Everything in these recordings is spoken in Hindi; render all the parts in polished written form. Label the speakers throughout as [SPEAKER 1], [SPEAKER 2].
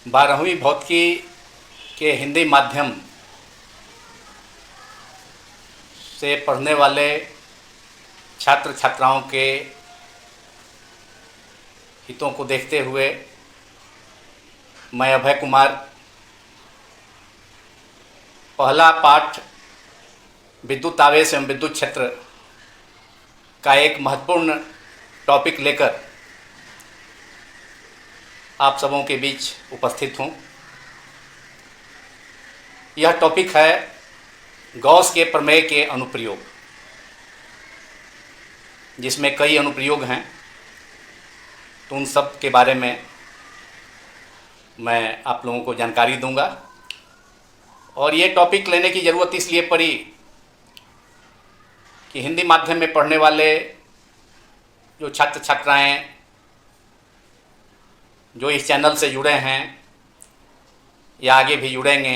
[SPEAKER 1] 12वीं भौतिकी के हिंदी माध्यम से पढ़ने वाले छात्र छात्राओं के हितों को देखते हुए मैं अभय कुमार पहला पाठ विद्युत आवेश एवं विद्युत क्षेत्र का एक महत्वपूर्ण टॉपिक लेकर आप सबों के बीच उपस्थित हूँ। यह टॉपिक है गॉस के प्रमेय के अनुप्रयोग, जिसमें कई अनुप्रयोग हैं, तो उन सब के बारे में मैं आप लोगों को जानकारी दूंगा। और ये टॉपिक लेने की ज़रूरत इसलिए पड़ी कि हिंदी माध्यम में पढ़ने वाले जो छात्र छात्राएं जो इस चैनल से जुड़े हैं या आगे भी जुड़ेंगे,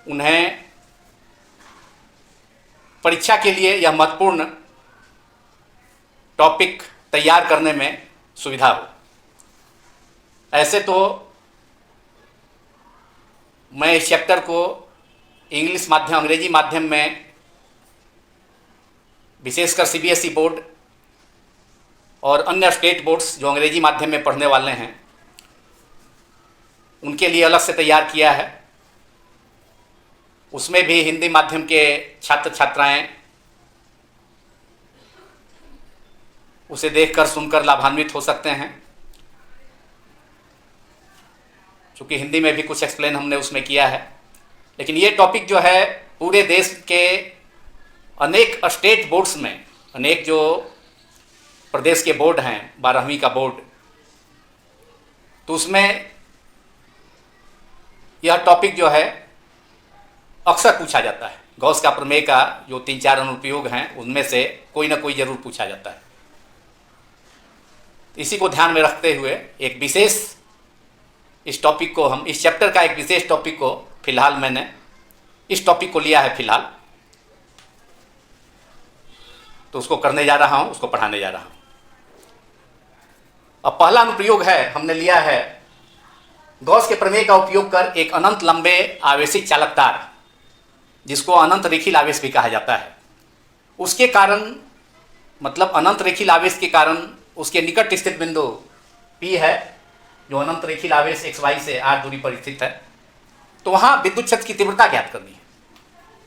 [SPEAKER 1] उन्हें परीक्षा के लिए यह महत्वपूर्ण टॉपिक तैयार करने में सुविधा हो। ऐसे तो मैं इस चैप्टर को इंग्लिश माध्यम अंग्रेजी माध्यम में विशेषकर सीबीएसई बोर्ड और अन्य स्टेट बोर्ड्स जो अंग्रेजी माध्यम में पढ़ने वाले हैं उनके लिए अलग से तैयार किया है। उसमें भी हिंदी माध्यम के छात्र छात्राएं उसे देखकर सुनकर लाभान्वित हो सकते हैं, क्योंकि हिंदी में भी कुछ एक्सप्लेन हमने उसमें किया है। लेकिन ये टॉपिक जो है पूरे देश के अनेक स्टेट बोर्ड्स में, अनेक जो प्रदेश के बोर्ड हैं 12वीं का बोर्ड, तो उसमें यह टॉपिक जो है अक्सर पूछा जाता है। गॉस का प्रमेय का जो 3-4 अनुप्रयोग हैं उनमें से कोई ना कोई ज़रूर पूछा जाता है। इसी को ध्यान में रखते हुए एक विशेष इस टॉपिक को हम इस चैप्टर का एक विशेष टॉपिक को फिलहाल मैंने इस टॉपिक को लिया है फिलहाल, तो उसको करने जा रहा हूँ, उसको पढ़ाने जा रहा हूँ। अब पहला अनुप्रयोग है, हमने लिया है गॉस के प्रमेय का उपयोग कर एक अनंत लंबे आवेशित चालक तार, जिसको अनंत रेखीय आवेश भी कहा जाता है, उसके कारण मतलब अनंत रेखीय आवेश के कारण उसके निकट स्थित बिंदु P है, जो अनंत रेखीय आवेश xy से r दूरी पर स्थित है, तो वहाँ विद्युत क्षेत्र की तीव्रता ज्ञात करनी है।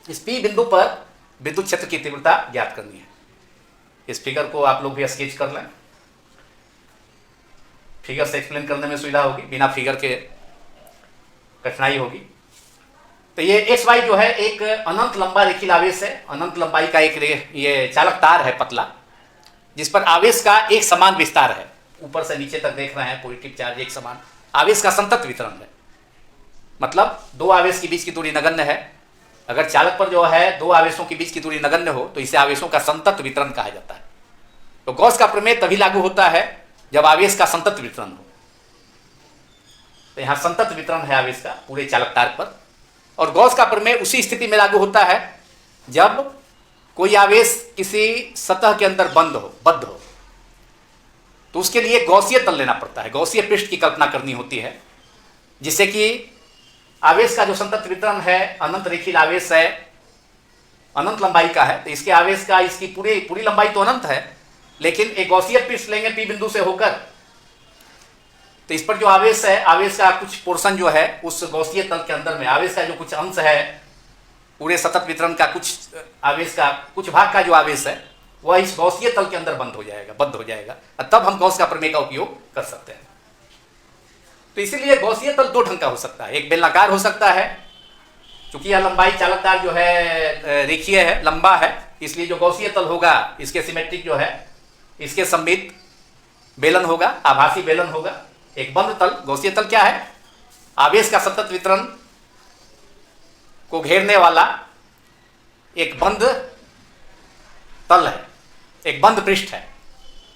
[SPEAKER 1] इस P बिंदु पर विद्युत क्षेत्र की तीव्रता ज्ञात करनी है। इस फिगर को आप लोग भी स्केच कर लें, फिगर से एक्सप्लेन करने में सुविधा होगी, बिना फिगर के कठिनाई होगी। तो ये xy जो है एक अनंत लंबा रेखीय आवेश है, अनंत लंबाई का एक ये चालक तार है पतला, जिस पर आवेश का एक समान विस्तार है। ऊपर से नीचे तक देख रहे हैं पॉजिटिव चार्ज एक समान, आवेश का संतत वितरण है, मतलब दो आवेश के बीच की दूरी नगण्य है। अगर चालक पर जो है दो आवेशों के बीच की दूरी नगण्य हो तो इसे आवेशों का संतत वितरण कहा जाता है। तो गॉस का प्रमेय तभी लागू होता है जब आवेश का संतत वितरण हो। तो यहाँ संतत वितरण है आवेश का पूरे चालक तार पर, और गॉस का प्रमेय उसी स्थिति में लागू होता है जब कोई आवेश किसी सतह के अंदर बद्ध हो, तो उसके लिए गॉसीय तल लेना पड़ता है, गॉसीय पृष्ठ की कल्पना करनी होती है, जिससे कि आवेश का जो संतत वितरण है, अनंत रेखीय आवेश है, अनंत लंबाई का है, तो इसके आवेश का इसकी पूरी लंबाई तो अनंत है, लेकिन एक गॉसीय पृष्ठ लेंगे P बिंदु से होकर, तो इस पर जो आवेश है, आवेश का कुछ पोर्शन जो है उस गॉसीय तल के अंदर में, आवेश का जो कुछ अंश है, पूरे सतत वितरण का कुछ आवेश का कुछ भाग का जो आवेश है वह इस गॉसीय तल के अंदर बद्ध हो जाएगा, तब हम गॉस का प्रमेय का उपयोग कर सकते हैं। तो इसीलिए गॉसीय तल दो ढंग का हो सकता है, एक बेलनाकार हो सकता है, क्योंकि यह लंबाई चालक तार जो है रेखीय है, लंबा है, इसलिए जो गॉसीय तल होगा इसके सिमेट्रिक जो है इसके सममित बेलन होगा, आभासी बेलन होगा। एक बंद तल, गॉसीय तल क्या है? आवेश का सतत वितरण को घेरने वाला एक बंद तल है, एक बंद पृष्ठ है,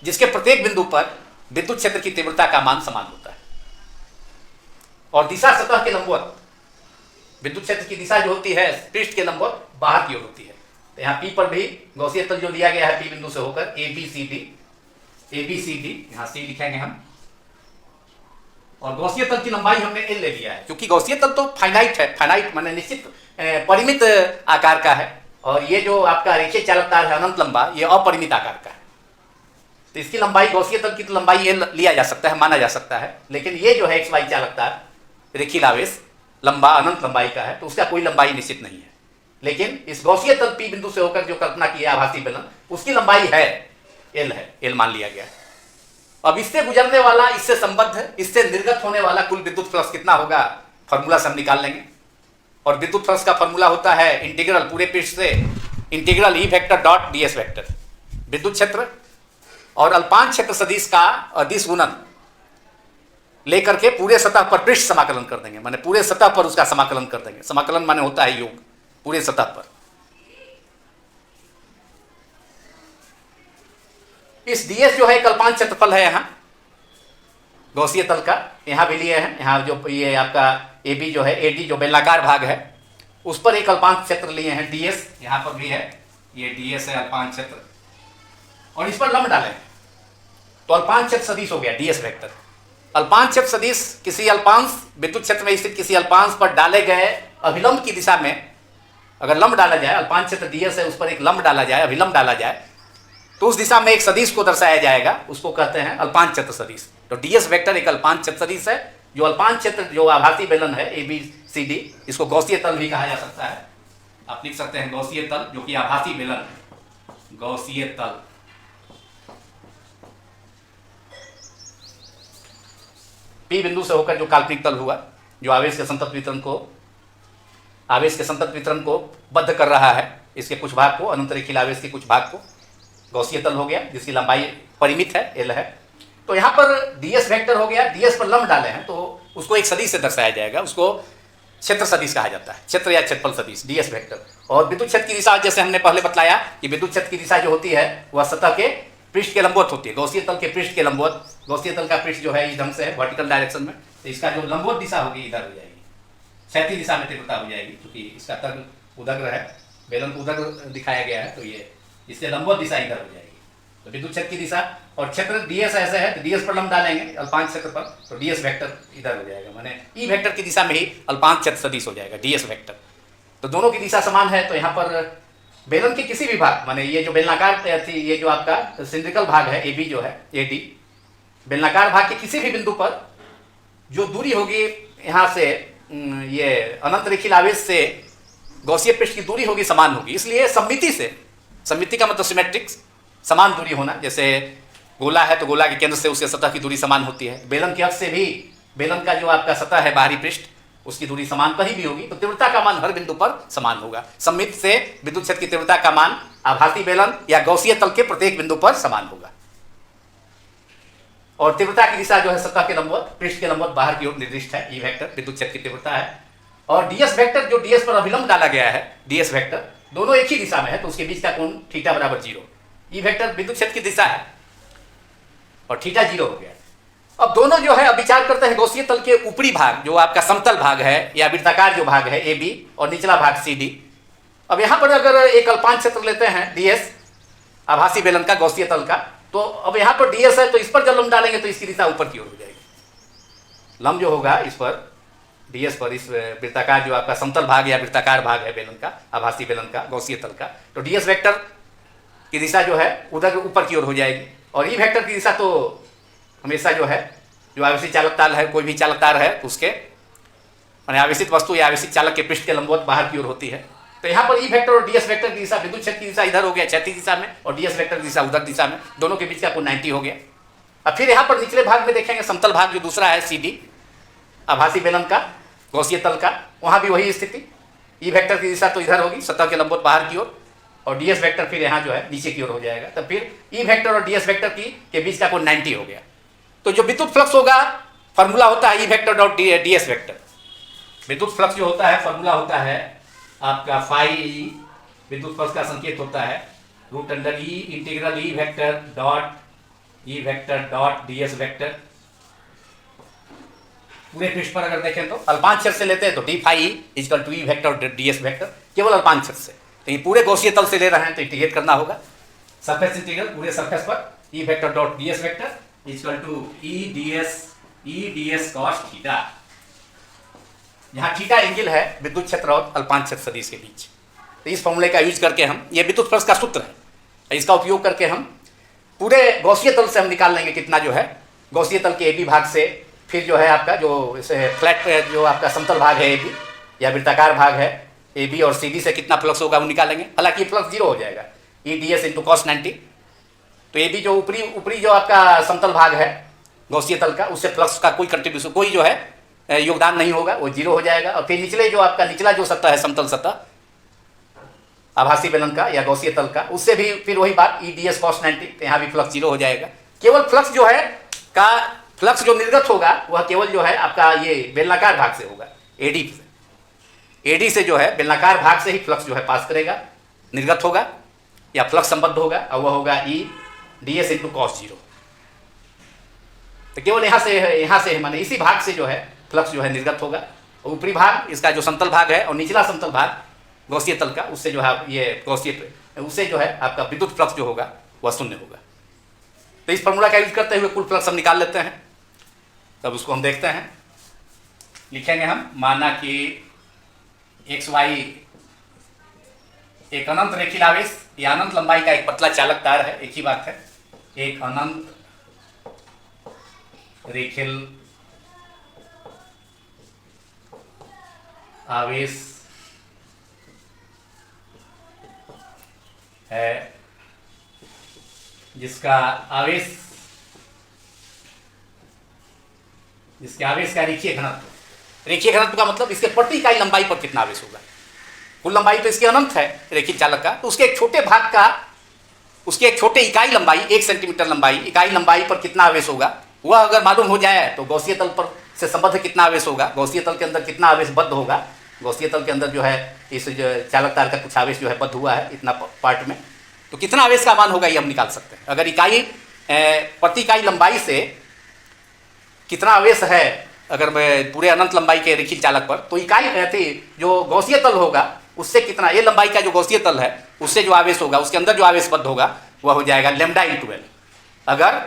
[SPEAKER 1] जिसके प्रत्येक बिंदु पर विद्युत क्षेत्र की तीव्रता का मान समान होता है और दिशा सतह के लंबवत, विद्युत क्षेत्र की दिशा जो होती है पृष्ठ के लंबवत बाहर की ओर होती है। तो यहाँ P पर भी गॉसीय तल जो दिया गया है P बिंदु से होकर ABCD, यहाँ C लिखेंगे हम, और गौसीय तल की लंबाई हमने एल ले लिया है, क्योंकि गौसीय तल तो फाइनाइट है, फाइनाइट माने निश्चित परिमित आकार का है, और ये जो आपका रेखीय चालक तार है अनंत लंबा, ये अपरिमित आकार का है। तो इसकी लंबाई गौसीय तल की तो लंबाई एल लिया जा सकता है, माना जा सकता है, लेकिन ये जो है एक्स वाई चालक तार रेखीय आवेश लंबा अनंत लंबाई का है, तो उसका कोई लंबाई निश्चित नहीं है। लेकिन इस गौसीय तल पी बिंदु से होकर जो कल्पना की है आभासी बेलन, उसकी लंबाई है एल मान लिया गया है। अब इससे गुजरने वाला, इससे संबद्ध, इससे निर्गत होने वाला कुल विद्युत फ्लक्स कितना होगा, फॉर्मूला से हम निकाल लेंगे। और विद्युत फ्लक्स का फॉर्मूला होता है इंटीग्रल पूरे पृष्ठ से integral E vector dot D S vector, विद्युत क्षेत्र और अल्पांश क्षेत्र सदिश का अदिश गुणन लेकर के पूरे सतह पर पृष्ठ समाकलन कर देंगे, माने पूरे सतह पर उसका समाकलन कर देंगे। समाकलन माने होता है योग पूरे सतह पर। इस डीएस जो है एक अल्पांश क्षेत्रफल है, यहाँ गौसीय तल का, यहाँ भी लिए हैं, यहाँ जो ये आपका ए बी जो है, ए डी जो बेलनाकार भाग है, उस पर एक अल्पांश क्षेत्र लिए हैं डीएस, यहाँ पर भी है, ये डीएस है अल्पांश क्षेत्र, और इस पर लंब डालें तो अल्पांश क्षेत्र सदिश हो गया डीएस वेक्टर। अल्पांश क्षेत्र सदिश किसी अल्पांश विद्युत क्षेत्र में स्थित किसी अल्पांश पर डाले गए अभिलंब की दिशा में अगर लंब डाला जाए, अल्पांश क्षेत्र डीएस है, उस पर एक लंब डाला जाए, अभिलंब डाला जाए, तो उस दिशा में एक सदिश को दर्शाया जाएगा, उसको कहते हैं अल्पांश क्षेत्र सदिश। तो डीएस वेक्टर एक अल्पांश क्षेत्र सदिश है, जो अल्पांश क्षेत्र जो आभासी बेलन है ए बी सी डी, इसको गौसीय तल भी कहा जा सकता है। आप लिख सकते हैं गौसीय तल, जो कि आभासी बेलन है, गौसीय तल। पी बिंदु से होकर जो काल्पनिक तल हुआ, जो आवेश के संतत वितरण को बद्ध कर रहा है, इसके कुछ भाग को, अनंत रेखीय आवेश के कुछ भाग को, गौसीय तल हो गया, जिसकी लंबाई परिमित है, एल है। तो यहाँ पर डीएस वेक्टर हो गया, डीएस पर लंब डाले हैं तो उसको एक सदिश से दर्शाया जाएगा, उसको क्षेत्र सदिश कहा जाता है, क्षेत्र या क्षेत्रफल सदिश, डीएस वेक्टर। और विद्युत क्षेत्र की दिशा, जैसे हमने पहले बताया कि विद्युत क्षेत्र की दिशा जो होती है वह सतह के पृष्ठ के लंबवत होती है, गौसीय तल के पृष्ठ के लंबवत। गौसीय तल का पृष्ठ जो है इस ढंग से है, वर्टिकल डायरेक्शन में, तो इसका जो लंबवत दिशा होगी इधर हो जाएगी, क्षैतिज दिशा में तीव्रता हो जाएगी, क्योंकि इसका तल उदग्र है, बेलन को उदग्र दिखाया गया है, तो ये इससे लंबवत दिशा इधर हो जाएगी। तो विद्युत क्षेत्र की दिशा और क्षेत्र डीएस ऐसे है, तो डीएस पर लंब डालेंगे अल्पांश क्षेत्र पर, तो डीएस वेक्टर इधर हो जाएगा, माने ई वेक्टर की दिशा में ही अल्पांश क्षेत्र सदिश हो जाएगा डीएस वेक्टर। तो दोनों की दिशा समान है, तो यहाँ पर बेलन के किसी भी भाग, माने ये जो बेलनाकार थी, ये जो आपका सिलिंड्रिकल भाग है ए बी जो है, ए डी, बेलनाकार भाग के किसी भी बिंदु पर जो दूरी होगी यहाँ से ये अनंत रेखीय आवेश से गौसीय पृष्ठ की दूरी होगी, समान होगी। इसलिए सममिति से, सममिति का मतलब सिमेट्रिक्स, समान दूरी होना, जैसे गोला है तो गोला के केंद्र से उसके सतह की दूरी समान होती है, बेलन के अक्ष से भी बेलन का जो आपका सतह है बाहरी पृष्ठ, उसकी दूरी समान कहीं भी होगी, तो तीव्रता का मान हर बिंदु पर समान होगा। सममित से विद्युत क्षेत्र की तीव्रता का मान आभासी बेलन या गौसीय तल के प्रत्येक बिंदु पर समान होगा। और तीव्रता की दिशा जो है सतह के लंबवत, पृष्ठ के लंबवत बाहर की ओर निर्दिष्ट है, ई वेक्टर विद्युत क्षेत्र की तीव्रता है। और डीएस वेक्टर जो डीएस पर अभिलंब डाला गया है, डीएस वेक्टर दोनों एक ही दिशा में है, तो उसके बीच का कोण थीटा बराबर 0। ई वेक्टर विद्युत क्षेत्र की दिशा है और थीटा 0 हो गया। अब दोनों जो है, अब विचार करते हैं गौसीय तल के ऊपरी भाग, जो आपका समतल भाग है या वृत्ताकार जो भाग है ए बी, और निचला भाग सी डी। अब यहाँ पर अगर एक अल्पांश क्षेत्र लेते हैं डीएस आभासी बेलन का, गौसीय तल का, तो अब यहाँ पर डीएस है, तो इस पर जब लंब डालेंगे तो इसकी दिशा ऊपर की ओर हो जाएगी। लंब जो होगा इस पर डीएस पर, इस वृत्ताकार जो आपका समतल भाग या वृत्ताकार भाग है बेलन का, आभासी बेलन का, गौसीय तल का, तो डीएस वेक्टर की दिशा जो है उधर ऊपर की ओर हो जाएगी। और ई वेक्टर की दिशा तो हमेशा जो है, जो आवेशित चालक तार है, कोई भी चालक तार है, तो उसके माने आवेशित वस्तु या आवेशित चालक के पृष्ठ के लंबवत बाहर की ओर होती है। तो यहाँ पर ई वेक्टर और डीएस वेक्टर की दिशा, विद्युत क्षेत्र की दिशा इधर हो गया क्षैतिज दिशा में, और डीएस वेक्टर की दिशा उधर दिशा में, दोनों के बीच का कोण 90 हो गया। अब फिर यहाँ पर निचले भाग में देखेंगे, समतल भाग जो दूसरा है सी डी आभासी बेलन का, गौसीय तल का, वहाँ भी वही स्थिति, ई वेक्टर की दिशा तो इधर होगी सतह के लंबवत बाहर की ओर, और डीएस वेक्टर फिर यहाँ जो है नीचे की ओर हो जाएगा। तब फिर ई वेक्टर और डीएस वेक्टर के बीच का कोण 90 हो गया। तो जो विद्युत फ्लक्स होगा, फॉर्मूला होता है ई वेक्टर डॉट डीएस वेक्टर। विद्युत फ्लक्स जो होता है, फॉर्मूला होता है आपका फाई, विद्युत फ्लक्स का संकेत होता है √ई integral E vector dot ds vector. पूरे पृष्ठ पर अगर देखें तो अल्पांश क्षेत्र से लेते हैं तो d phi equal to E vector ds vector, केवल अल्पांश क्षेत्र से। तो ये पूरे गौसीय तल से ले रहे हैं तो इंटीग्रेट करना होगा, सरफेस इंटीग्रल पूरे सरफेस पर E vector dot ds vector equal to E ds E d s cos theta, जहां थीटा एंगल है विद्युत क्षेत्र और अल्पांश क्षेत्र सदिश के बीच। तो इस फॉर्मूले का यूज करके हम, ये विद्युत फ्लक्स का सूत्र है, इसका उपयोग करके हम पूरे गौसीय तल से हम निकाल लेंगे कितना जो है गौसीय तल के ए बी भाग से, फिर जो है आपका जो इसे फ्लैट जो आपका समतल भाग है ए बी या वृत्ताकार भाग है ए बी और सी डी से कितना फ्लक्स होगा वो निकालेंगे। हालांकि फ्लक्स जीरो हो जाएगा, ई डी एस इंटू कॉस 90। तो ए बी जो ऊपरी जो आपका समतल भाग है गौसीय तल का, उससे फ्लक्स का कोई कंट्रीब्यूशन, कोई जो है योगदान नहीं होगा, वो जीरो हो जाएगा। और फिर निचले जो आपका निचला जो सतह है समतल सतह आभासी बेलन का या गौसीय तल का, उससे भी फिर वही बात ई डी एस कॉस 90, तो यहाँ भी फ्लक्स जीरो हो जाएगा। केवल फ्लक्स जो है का फ्लक्स जो निर्गत होगा वह केवल जो है आपका ये बेलनाकार भाग से होगा, एडी से, एडी से जो है बेलनाकार भाग से ही फ्लक्स जो है पास करेगा, निर्गत होगा या फ्लक्स संबद्ध होगा, और वह होगा ई d S into cos zero. तो केवल यहाँ से माने इसी भाग से जो है फ्लक्स जो है निर्गत होगा, और ऊपरी भाग इसका जो समतल भाग है और निचला समतल भाग गौसीय तल का, उससे जो है ये गौसीय, उससे जो है आपका विद्युत फ्लक्स जो होगा वह शून्य होगा। तो इस फॉर्मूला का यूज करते हुए कुल फ्लक्स हम निकाल लेते हैं। तब उसको हम देखते हैं, लिखेंगे हम, माना कि एक्स वाई एक अनंत रेखीय आवेश या अनंत लंबाई का एक पतला चालक तार है, एक ही बात है, एक अनंत रेखीय आवेश है जिसके आवेश का रेखीय घनत्व, रेखीय घनत्व का मतलब इसके प्रति इकाई लंबाई पर कितना आवेश होगा। कुल लंबाई तो इसकी अनंत है रेखीय चालक का, तो उसके एक छोटे भाग का, उसके एक छोटे इकाई लंबाई 1 सेंटीमीटर लंबाई, इकाई लंबाई पर कितना आवेश होगा वह अगर मालूम हो जाए तो गौसीय तल पर से संबद्ध कितना आवेश होगा, गौसीय तल के अंदर कितना आवेश बद्ध होगा, गौसीय तल के अंदर जो है इस जो चालक तार का कुछ आवेश जो है बद्ध हुआ है इतना पार्ट में, तो कितना आवेश का मान होगा ये हम निकाल सकते हैं। अगर इकाई प्रति इकाई लंबाई से कितना आवेश है अगर मैं पूरे अनंत लंबाई के रेखीय चालक पर, तो इकाई रहती जो गौसीय तल होगा उससे कितना, ये लंबाई का जो गौसीय तल है उससे जो आवेश होगा उसके अंदर जो आवेश बद्ध होगा वह हो जाएगा लेमडा इंटू एल। अगर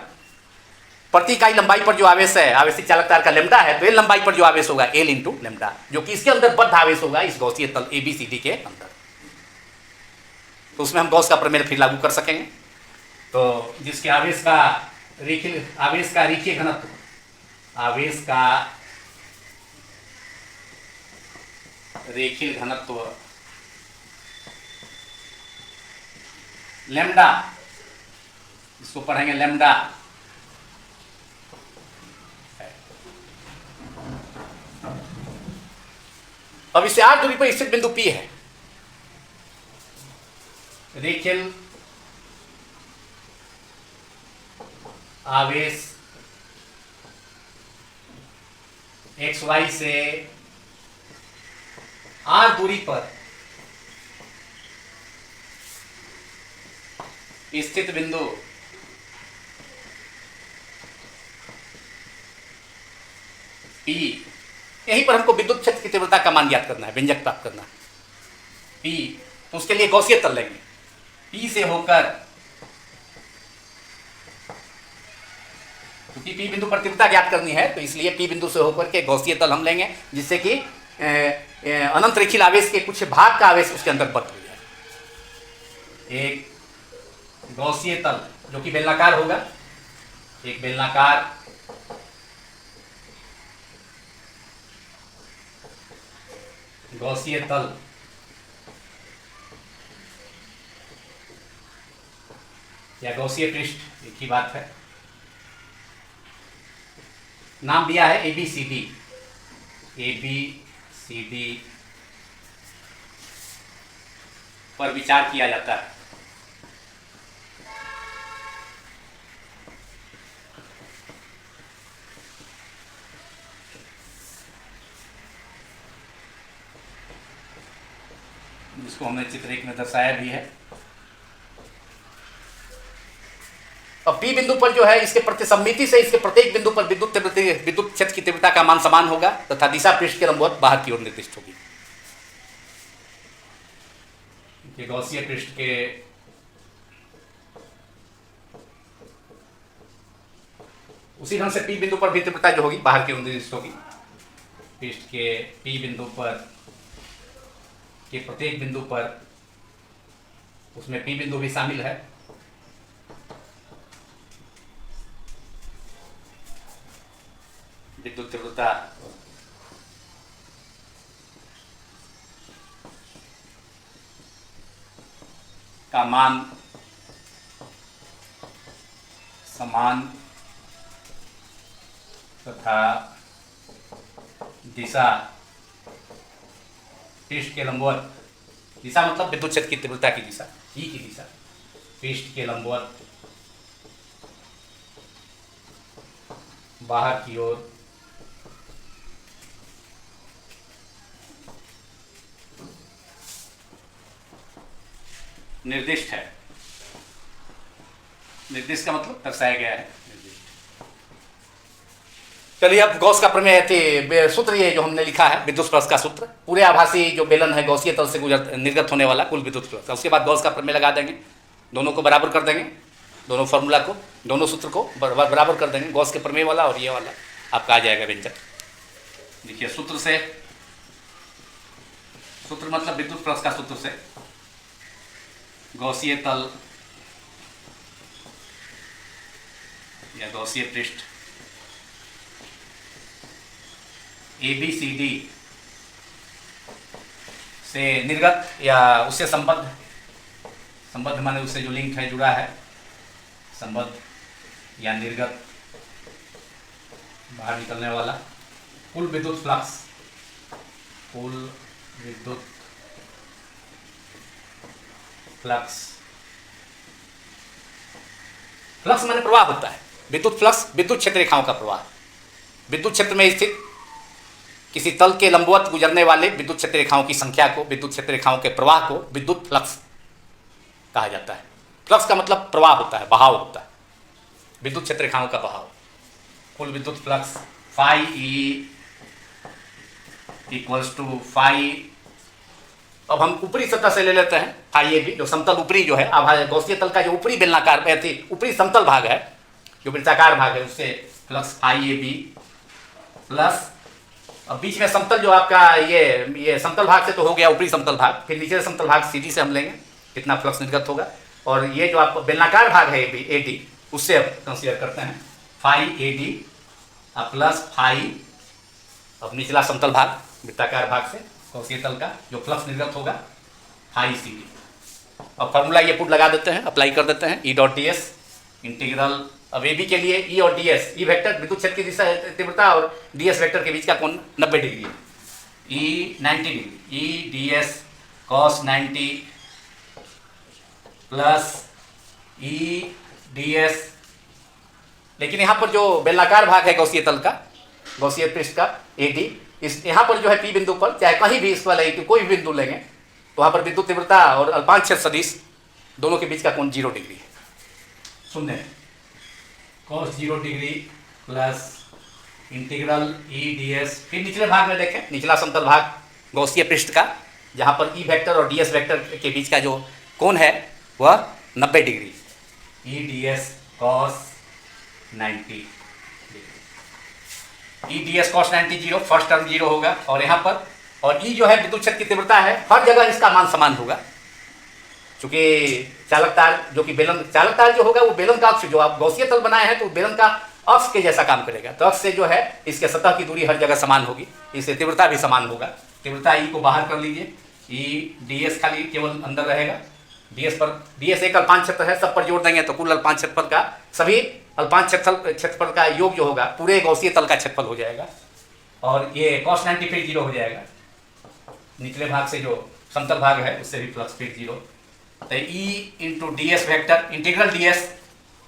[SPEAKER 1] प्रति इकाई लंबाई पर जो आवेश है आवेशित चालक तार का लेमडा है, तो एल लंबाई पर जो आवेश होगा एल इंटू लेमडा, जो कि इसके अंदर बद्ध आवेश होगा इस गौसीय तल ए बी सी डी के अंदर। तो उसमें हम गॉस का प्रमेय फिर लागू कर सकेंगे। तो जिसके आवेश का रेखीय घनत्व, आवेश का रेखीय घनत्व लेमडा, इसको पढ़ेंगे लेमडा, अब इससे 8 दूरी पर स्थित बिंदु P है, रेखीय आवेश एक्स वाई से r दूरी पर स्थित बिंदु P, यहीं पर हमको विद्युत क्षेत्र की तीव्रता का मान ज्ञात करना है, व्यंजक प्राप्त करना है P। तो उसके लिए गौसीय तल लेंगे, P से होकर, क्योंकि P बिंदु पर तीव्रता ज्ञात करनी है तो इसलिए P बिंदु से होकर के गौसीय तल हम लेंगे, जिससे कि अनंत रेखीय आवेश के कुछ भाग का आवेश उसके अंदर बद्ध हो जाए। एक गौसीय तल जो कि बेलनाकार होगा, एक बेलनाकार गौसीय तल या गौसीय पृष्ठ, एक ही बात है, नाम दिया है A B C D, A B C D पर विचार किया जाता है। जिसको हमने चित्र एक में दर्शाया भी है। अब P बिंदु पर जो है इसके प्रति सम्मिति से इसके प्रत्येक बिंदु पर विद्युत क्षेत्र की तीव्रता का मान समान होगा तथा दिशा पृष्ठ के लंबवत बाहर की ओर निर्दिष्ट होगी। गौसीय पृष्ठ के उसी ढंग से पी बिंदु पर भी तीव्रता जो होगी बाहर की ओर निर्दिष्ट होगी। पृष्ठ के पी बिंदु पर के प्रत्येक बिंदु पर, उसमें पी बिंदु भी शामिल है, विद्युत तीव्रता का मान समान तथा दिशा पृष्ठ के लंबवत, दिशा मतलब विद्युत क्षेत्र की तीव्रता की दिशा, ई की दिशा, पृष्ठ के लंबवत बाहर की ओर निर्दिष्ट है। निर्दिष्ट का मतलब दर्शाया गया है। चलिए अब गॉस का प्रमेय सूत्र ये जो हमने लिखा है विद्युत फ्लक्स का सूत्र, पूरे आभासी जो बेलन है गॉसीय तल से निर्गत होने वाला कुल विद्युत फ्लक्स, उसके बाद गॉस का प्रमेय लगा देंगे, दोनों को बराबर कर देंगे, दोनों फॉर्मूला को, दोनों सूत्र को बराबर कर देंगे, गॉस के प्रमेय वाला और ये वाला आपका आ जाएगा व्यंजक। देखिए सूत्र से, सूत्र मतलब विद्युत फ्लक्स का सूत्र से गॉसीय तल या गॉसीय पृष्ठ ABCD से निर्गत या उससे संबद्ध, संबद्ध माने उससे जो लिंक है, जुड़ा है, संबद्ध या निर्गत बाहर निकलने वाला कुल विद्युत फ्लक्स, कुल विद्युत फ्लक्स, फ्लक्स माने प्रवाह होता है, विद्युत फ्लक्स विद्युत क्षेत्र रेखाओं का प्रवाह, विद्युत क्षेत्र में स्थित किसी तल के लंबवत गुजरने वाले विद्युत क्षेत्र रेखाओं की संख्या को, विद्युत क्षेत्र रेखाओं के प्रवाह को विद्युत फ्लक्स कहा जाता है। फ्लक्स का मतलब प्रवाह होता है, बहाव होता है, विद्युत क्षेत्र रेखाओं का बहाव। कुल विद्युत flux phi E equals to phi, अब हम ऊपरी सतह से ले लेते हैं फाई ए बी, जो समतल ऊपरी जो है गॉसीय तल का जो ऊपरी बेलनाकार ऊपरी समतल भाग है, जो वृत्ताकार भाग है, उससे flux phi A B plus, अब बीच में समतल जो आपका ये समतल भाग से तो हो गया ऊपरी समतल भाग, फिर नीचे समतल भाग सीधी से हम लेंगे कितना फ्लक्स निर्गत होगा, और ये जो आपका बेलनाकार भाग है ए डी, उससे अब कंसीडर करते हैं phi A D plus phi, अब निचला समतल भाग वृत्ताकार भाग से गॉसीय तल का जो फ्लक्स निर्गत होगा फाई सी डी। अब फॉर्मूला ये पुट लगा देते हैं, अप्लाई कर देते हैं, E dot D S integral, अब ए बी के लिए ई और डी एस, ई वेक्टर विद्युत क्षेत्र की दिशा तीव्रता और डी एस वेक्टर के बीच का कोण 90 डिग्री है, ई 90 डिग्री, ई डी एस कॉस 90 प्लस ई डी एस, लेकिन यहाँ पर जो बेलनाकार भाग है गॉसीय तल का, गॉसीय पृष्ठ का ए डी, इस यहाँ पर जो है पी बिंदु पर, चाहे कहीं भी इस वाले कोई भी बिंदु लेंगे तो वहाँ पर विद्युत तीव्रता और अल्पांश क्षेत्र सदिश दोनों के बीच का कोण 0 डिग्री है, शून्य है, cos 0 डिग्री प्लस इंटीग्रल ई डी एस, फिर निचले भाग में देखें, निचला समतल भाग गॉसीय पृष्ठ का, जहाँ पर ई वेक्टर और डी एस वेक्टर के बीच का जो कोण है वह 90 डिग्री, ई डी एस कॉस 90, ई d s cos 90 zero, first term zero होगा, और यहाँ पर, और ई जो है विद्युत क्षेत्र की तीव्रता है, हर जगह इसका मान समान होगा, चूंकि चालक तार जो कि बेलन, चालक तार जो होगा वो बेलन का अक्ष, जो आप गॉसीय तल बनाए हैं तो बेलन का अक्ष के जैसा काम करेगा, तो अक्ष से जो है इसके सतह की दूरी हर जगह समान होगी, इससे तीव्रता भी समान होगा। तीव्रता ई को बाहर कर लीजिए, ई डी एस खाली केवल अंदर रहेगा, डी एस पर, डी एस एक अल्पांश क्षेत्र है, सब पर जोड़ देंगे तो कुल अल्पांश क्षेत्रफल का, सभी अल्पांश क्षेत्रफल का योग जो होगा पूरे गॉसीय तल का क्षेत्रफल हो जाएगा, और ये cos 90 फिर 0 हो जाएगा, निचले भाग से जो समतल भाग है उससे भी फ्लक्स फिर 0, तो E into D S vector integral D S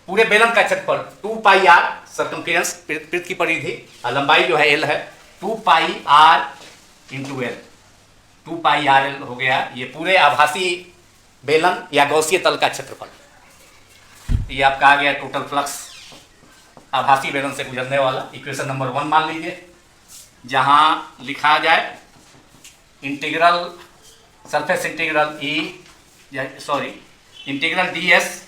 [SPEAKER 1] पूरे बेलन का क्षेत्रफल 2 पाई आर सर्कमफेरेंस पृष्ठ की परिधि, लंबाई जो है एल है, 2 pi r into L, 2 pi r L हो गया, ये पूरे आभासी बेलन या गॉसीय तल का क्षेत्रफल। ये आपका आ गया टोटल फ्लक्स आभासी बेलन से गुजरने वाला, इक्वेशन नंबर 1 मान लीजिए, जहाँ लिखा जाए इंटीग्रल सरफेस इंटीग्रल ई, सॉरी इंटीग्रल डी एस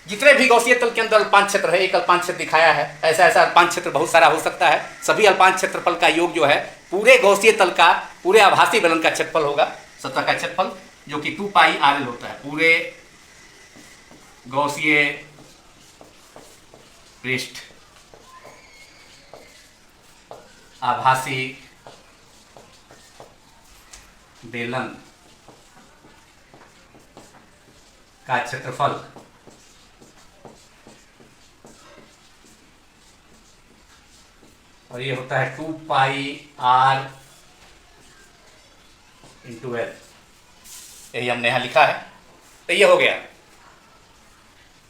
[SPEAKER 1] जितने भी गौसीय तल के अंदर अल्पांश क्षेत्र है, एक अल्पांश क्षेत्र दिखाया है, ऐसा ऐसा अल्पांश क्षेत्र बहुत सारा हो सकता है। सभी अल्पांश क्षेत्रफल का योग जो है पूरे गौसीय तल का, पूरे आभासी बेलन का क्षेत्रफल होगा, सतह का क्षेत्रफल, जो कि 2 पाई RL होता है। पूरे गौसीय पृष्ठ आभासी बेलन का क्षेत्रफल और ये होता है 2 पाई R इंटू L। यही हमने यहां लिखा है। तो ये हो गया,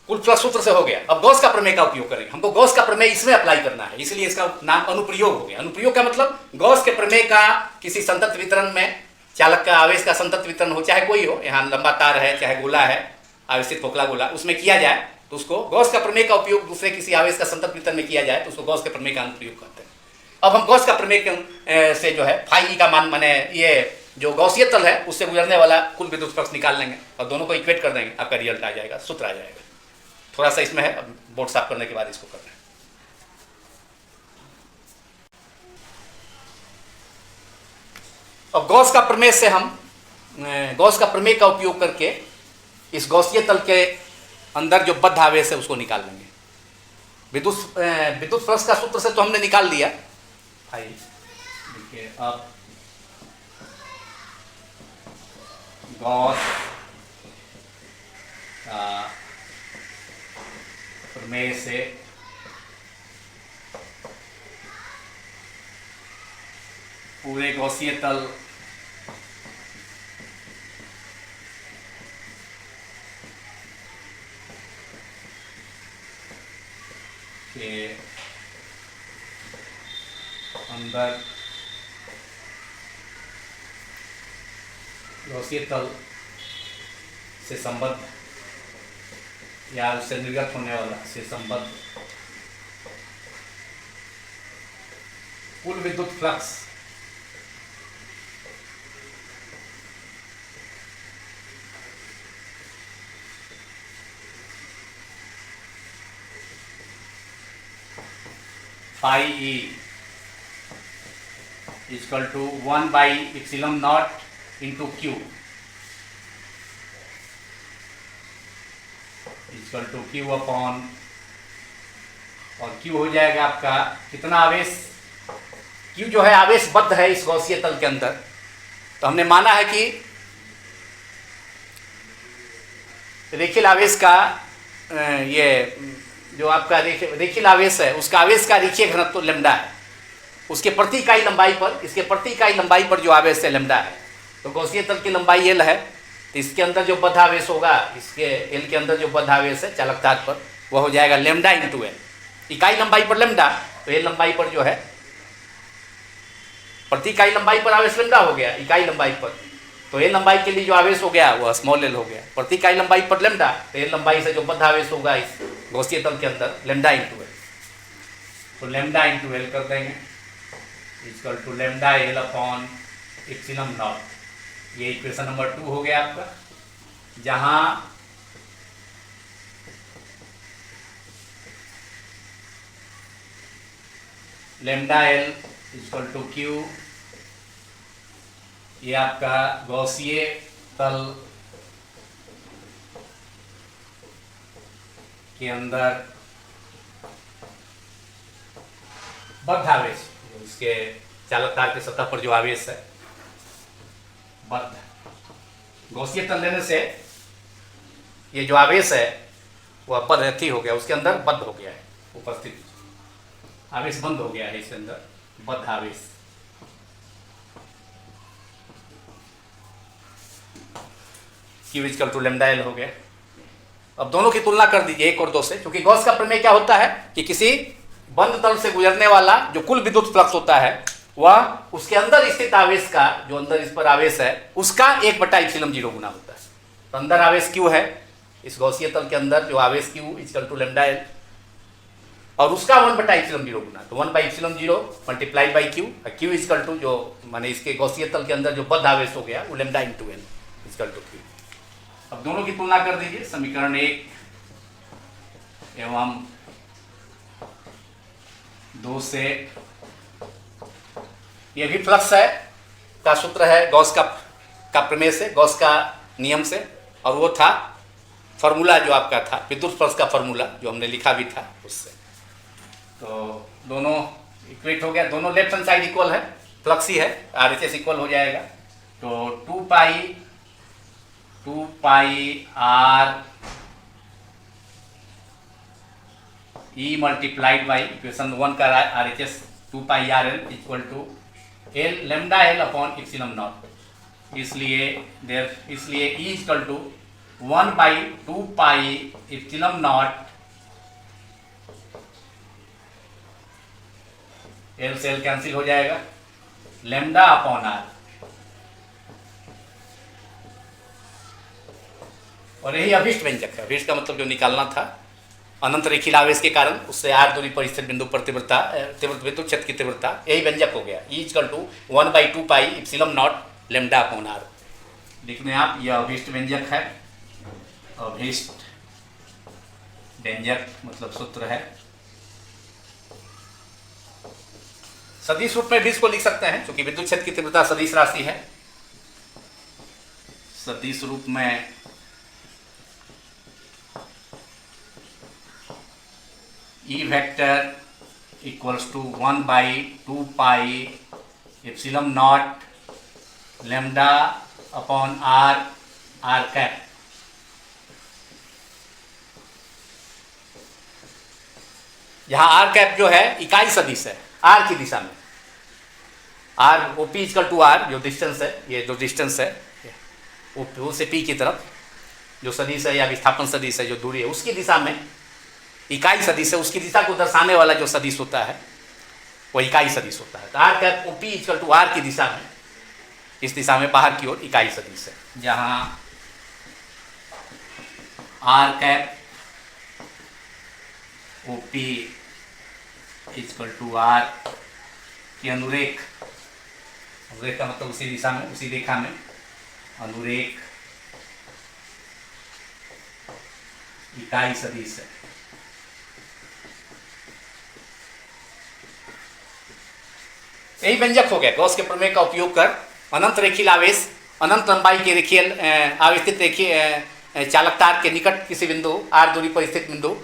[SPEAKER 1] कुल फ्लक्स सूत्र से हो गया। अब गॉस का प्रमेय का उपयोग करेंगे। हमको गॉस का प्रमेय इसमें अप्लाई करना है, इसलिए इसका नाम अनुप्रयोग हो गया। अनुप्रयोग का मतलब गॉस के प्रमेय का किसी संतत वितरण में चालक का आवेश का संतत वितरण हो, चाहे कोई हो, यहाँ लंबा तार है चाहे गोला है, आवेशित खोखला गोला, उसमें किया जाए तो उसको गॉस का प्रमेय का उपयोग दूसरे किसी आवेश का संतत वितरण में किया जाए तो उसको गॉस के प्रमेय का अनुप्रयोग करते हैं। अब हम गॉस का प्रमेय से जो है फाई का मान, माने ये जो गौसीय तल है उससे गुजरने वाला कुल विद्युत फ्लक्स निकाल लेंगे और दोनों को इक्वेट कर देंगे, आपका रिजल्ट आ जाएगा, सूत्र आ जाएगा। थोड़ा सा इसमें है, अब बोर्ड साफ करने के बाद इसको करना है। अब गॉस का प्रमेय से हम गॉस का प्रमेय का उपयोग करके इस गौसीय तल के अंदर जो बद्ध आवेश है उसको निकाल लेंगे। विद्युत फ्लक्स का सूत्र से तो हमने निकाल लिया। देखिए अब गॉस का प्रमेय से पूरे गौसीय तल के अंदर गौसीय तल से संबद्ध या उससे निर्गत होने वाला से संबद्ध कुल विद्युत flux phi E is equal to 1 by epsilon naught into Q is equal to Q upon, और Q हो जाएगा आपका कितना आवेश, Q जो है आवेशबद्ध है इस गौसीय तल के अंदर। तो हमने माना है कि रेखीय आवेश का ये जो आपका रेखीय आवेश है उसका आवेश का रेखीय घनत्व तो लैम्डा है, उसके प्रति इकाई लंबाई पर, इसके प्रति इकाई लंबाई पर जो आवेश है लैम्डा है। तो गौसीय तल की लंबाई L है, तो इसके अंदर जो बद्ध आवेश होगा, इसके L के अंदर जो बद्ध आवेश है चालक तार पर, वह हो जाएगा लैम्डा इंटू L। इकाई लंबाई पर लैम्डा, तो L लंबाई पर जो है प्रति इकाई लंबाई पर आवेश लैम्डा हो गया इकाई लंबाई पर, तो L लंबाई के लिए जो आवेश हो गया वह स्मॉल l हो गया। प्रति इकाई लंबाई पर लैम्डा, तो L लंबाई से जो बद्ध आवेश होगा इस गौसीय तल के अंदर लैम्डा इंटू L, तो लैम्डा इंटू L कर देंगे equal to lambda L upon epsilon naught. ये इक्वेशन नंबर 2 हो गया आपका, जहां lambda L equal to Q, ये आपका गौसीय तल के अंदर बद्ध आवेश, इसके चालक तार के सतह पर जो आवेश है बद्ध, गौसीय तल लेने से ये जो आवेश है वह बद्ध अथी हो गया, उसके अंदर बद्ध हो गया है, उपस्थित आवेश बंद हो गया है इसके अंदर बद्ध आवेश। Q equal to lambda L हो गया। अब दोनों की तुलना कर दीजिए 1 और 2 से, क्योंकि गॉस का प्रमेय क्या होता है कि किसी बंद तल से गुजरने वाला जो कुल विद्युत फ्लक्स होता है वह उसके अंदर स्थित आवेश का, जो अंदर इस पर आवेश है उसका 1/ε0 गुना होता है। तो अंदर आवेश Q है, इस गौसीय तल के अंदर जो आवेश Q equal to lambda L, और उसका 1/ε0 गुना, तो 1/ε0 multiply by Q, Q equal to जो माने इसके गौसीय तल के अंदर जो बद्ध आवेश हो गया वो lambda into L equal to Q। अब दोनों की तुलना कर दीजिए, समीकरण 1 एवं 2 से, ये भी फ्लक्स है का सूत्र है गॉस का प्रमेय से, गॉस का नियम से, और वो था फार्मूला जो आपका था विद्युत फ्लक्स का फार्मूला जो हमने लिखा भी था उससे। तो दोनों इक्वेट हो गया, दोनों लेफ्ट हैंड साइड इक्वल है, फ्लक्स ही है, RHS इक्वल हो जाएगा। तो 2 pi R E multiplied by equation 1 का RHS 2 pi RL equal to L lambda L upon epsilon naught. इसलिए E equal to 1 by 2 pi epsilon naught L से L कैंसिल हो जाएगा, लैम्डा अपॉन R। और यही अभिष्ट व्यंजक है। अभिष्ट का मतलब जो निकालना था, अनंत रेखीय आवेश के कारण उससे r दूरी पर स्थित बिंदु पर तीव्रता विद्युत क्षेत्र की तीव्रता, यही व्यंजक हो गया। E equal to 1 by 2 pi epsilon naught lambda upon R। लिख लें आप, यह अभिष्ट व्यंजक है। अभिष्ट व्यंजक मतलब सूत्र है। सदिश रूप में भी इसको लिख सकते हैं क्योंकि विद्युत क्षेत्र की तीव्रता सदिश राशि है। सदिश रूप में E vector equals to 1 by 2 pi epsilon naught lambda upon R cap. यहाँ R कैप जो है इकाई सदिश है R की दिशा में। R OP equal to R जो डिस्टेंस है, ये जो डिस्टेंस है O से P की तरफ जो सदिश है या विस्थापन सदिश है, जो दूरी है उसकी दिशा में इकाई सदिश है, उसकी दिशा को दर्शाने वाला जो सदिश होता है वो इकाई सदिश होता है। तो R cap OP equal to R की दिशा में, इस दिशा में बाहर की ओर इकाई सदिश है, जहाँ R cap OP equal to R की अनुरेख का मतलब उसी दिशा में, उसी रेखा में अनुरेख इकाई सदिश है। यही व्यंजक हो गया। गॉस के प्रमेय का उपयोग कर अनंत रेखीय आवेश, अनंत लंबाई के रेखीय आवेशित रेखीय चालक तार के निकट किसी बिंदु r दूरी पर स्थित बिंदु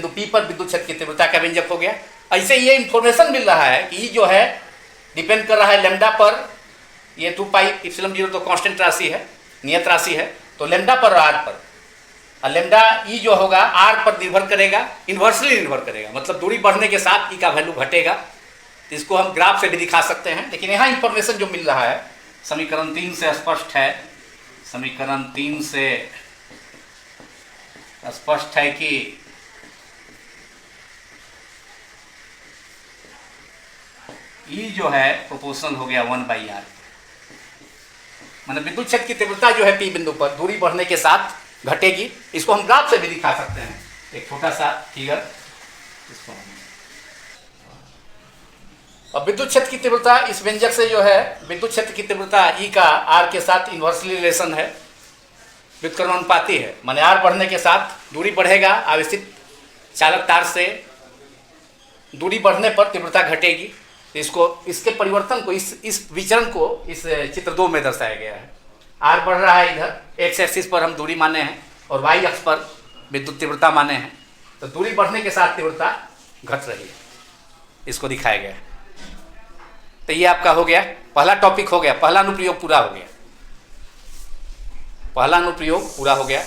[SPEAKER 1] P पर विद्युत क्षेत्र की तीव्रता का व्यंजक हो गया। ऐसे ये इंफॉर्मेशन मिल रहा है कि E जो है डिपेंड कर रहा है लैम्डा पर, ये 2 पाई एप्सिलॉन 0 तो कांस्टेंट राशि है, नियत राशि है, तो लैम्डा पर और R पर, और लैम्डा E जो होगा R पर निर्भर करेगा, इन्वर्सली निर्भर करेगा, मतलब दूरी बढ़ने के साथ E का वैल्यू घटेगा। इसको हम ग्राफ से भी दिखा सकते हैं, लेकिन यहाँ इंफॉर्मेशन जो मिल रहा है समीकरण 3 से स्पष्ट है। समीकरण 3 से स्पष्ट है कि E जो है प्रोपोर्शनल हो गया 1 बाई R, मतलब विद्युत क्षेत्र की तीव्रता जो है P बिंदु पर दूरी बढ़ने के साथ घटेगी। इसको हम ग्राफ से भी दिखा सकते हैं, एक छोटा सा फिगर इसको। अब विद्युत क्षेत्र की तीव्रता इस व्यंजक से जो है, विद्युत क्षेत्र की तीव्रता E का R के साथ इन्वर्सली रिलेशन है, व्युत्क्रमानुपाती है, माने R बढ़ने के साथ दूरी बढ़ेगा, आवेशित चालक तार से दूरी बढ़ने पर तीव्रता घटेगी। इसको, इसके परिवर्तन को, इस विचरण को इस चित्र 2 में दर्शाया गया है। R बढ़ रहा है इधर, एक्स एक्सिस पर हम दूरी माने हैं और वाई अक्ष पर विद्युत तीव्रता माने हैं, तो दूरी बढ़ने के साथ तीव्रता घट रही है, इसको दिखाया गया है। तो ये आपका हो गया, पहला टॉपिक हो गया, पहला अनुप्रयोग पूरा हो गया, पहला अनुप्रयोग पूरा हो गया।